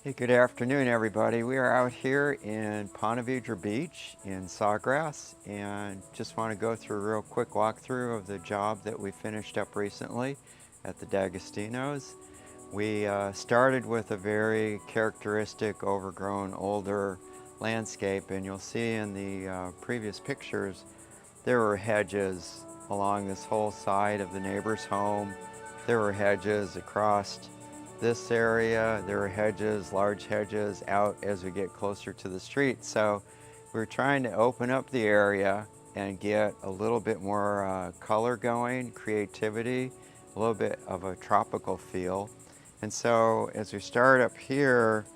Hey, good afternoon, everybody. We are out here in Ponte Vedra Beach in Sawgrass, and just want to go through a real quick walkthrough of the job that we finished up recently at the D'Agostino's. We started with a very characteristic, overgrown, older landscape, and you'll see in the previous pictures there were hedges along this whole side of the neighbor's home. There were hedges across this area. There are hedges, large hedges, out as we get closer to the street. So we're trying to open up the area and get a little bit more color going, creativity, a little bit of a tropical feel. And so as we start up here,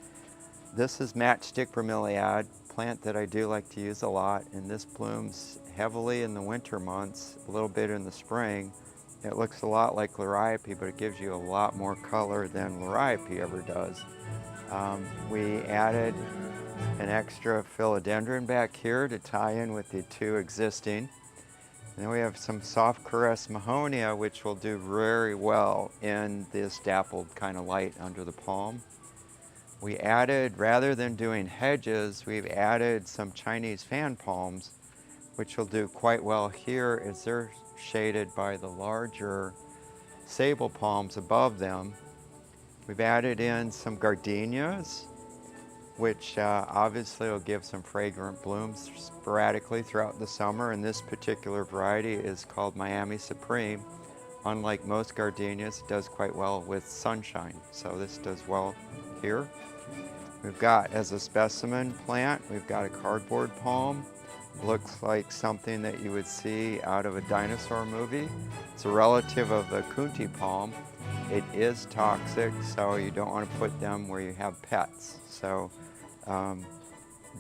this is matchstick bromeliad, plant that I do like to use a lot, and this blooms heavily in the winter months, a little bit in the spring. It looks a lot like liriope, but it gives you a lot more color than liriope ever does. We added an extra philodendron back here to tie in with the two existing. And then we have some soft caress mahonia, which will do very well in this dappled kind of light under the palm. We added, rather than doing hedges, we've added some Chinese fan palms, which will do quite well here as they're shaded by the larger sable palms above them. We've added in some gardenias, which obviously will give some fragrant blooms sporadically throughout the summer, and this particular variety is called Miami Supreme. Unlike most gardenias, it does quite well with sunshine, so this does well here. We've got, as a specimen plant, we've got a cardboard palm. Looks like something that you would see out of a dinosaur movie. It's a relative of the Kunti palm. It is toxic, so you don't want to put them where you have pets. So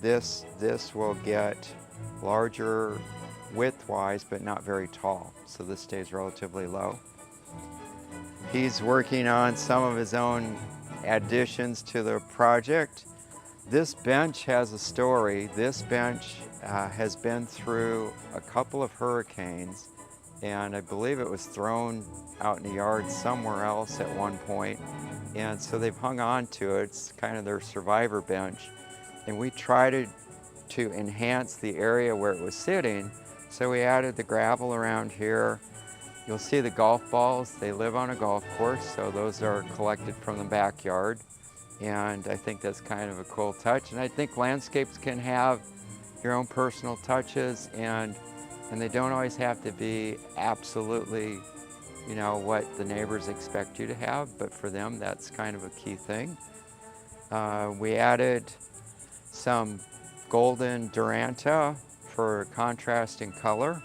this will get larger width-wise, but not very tall. So this stays relatively low. He's working on some of his own additions to the project. This bench has a story. This bench has been through a couple of hurricanes, and I believe it was thrown out in the yard somewhere else at one point, and so they've hung on to it. It's kind of their survivor bench, and we tried to enhance the area where it was sitting, so we added the gravel around here. You'll see the golf balls. They live on a golf course, so those are collected from the backyard, and I think that's kind of a cool touch. And I think landscapes can have your own personal touches, and they don't always have to be absolutely, you know, what the neighbors expect you to have, but for them that's kind of a key thing. We added some golden duranta for contrasting color,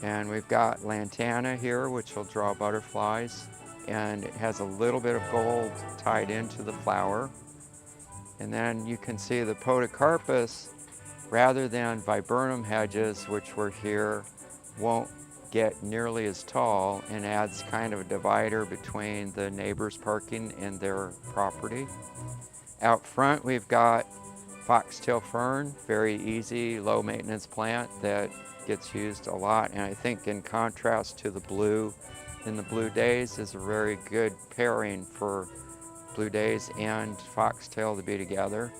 and we've got lantana here, which will draw butterflies, and it has a little bit of gold tied into the flower. And then you can see the podocarpus, rather than viburnum hedges, which were here, won't get nearly as tall and adds kind of a divider between the neighbors' parking and their property. Out front we've got foxtail fern, very easy, low maintenance plant that gets used a lot, and I think in contrast to the blue in the blue days is a very good pairing for blue days and foxtail to be together.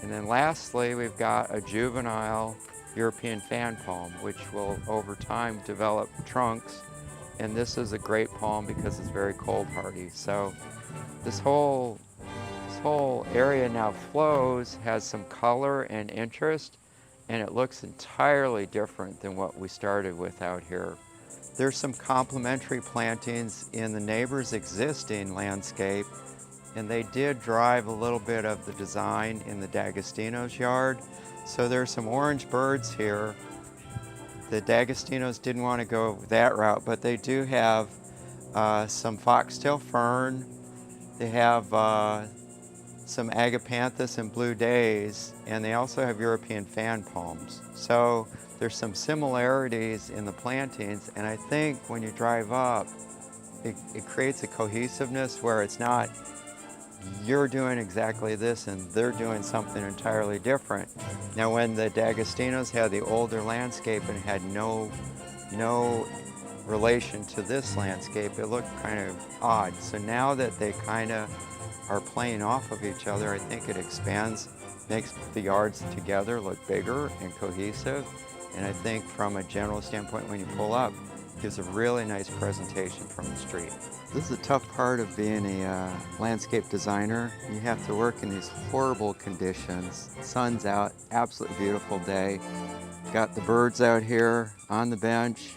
And then lastly, we've got a juvenile European fan palm, which will over time develop trunks, and this is a great palm because it's very cold hardy. So this whole area now flows, has some color and interest, and it looks entirely different than what we started with out here. There's some complementary plantings in the neighbor's existing landscape, and they did drive a little bit of the design in the D'Agostino's yard. So there's some orange birds here. The D'Agostino's didn't want to go that route, but they do have some foxtail fern. They have some agapanthus and blue days, and they also have European fan palms. So there's some similarities in the plantings, and I think when you drive up, it creates a cohesiveness where it's not you're doing exactly this and they're doing something entirely different. Now when the D'Agostino's had the older landscape and had no relation to this landscape, it looked kind of odd. So now that they kind of are playing off of each other, I think it expands, makes the yards together look bigger and cohesive. And I think from a general standpoint, when you pull up, it gives a really nice presentation from the street. This is a tough part of being a landscape designer. You have to work in these horrible conditions. Sun's out, absolutely beautiful day. Got the birds out here on the bench.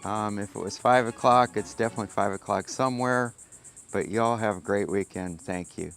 If it was 5 o'clock, it's definitely 5 o'clock somewhere. But y'all have a great weekend. Thank you.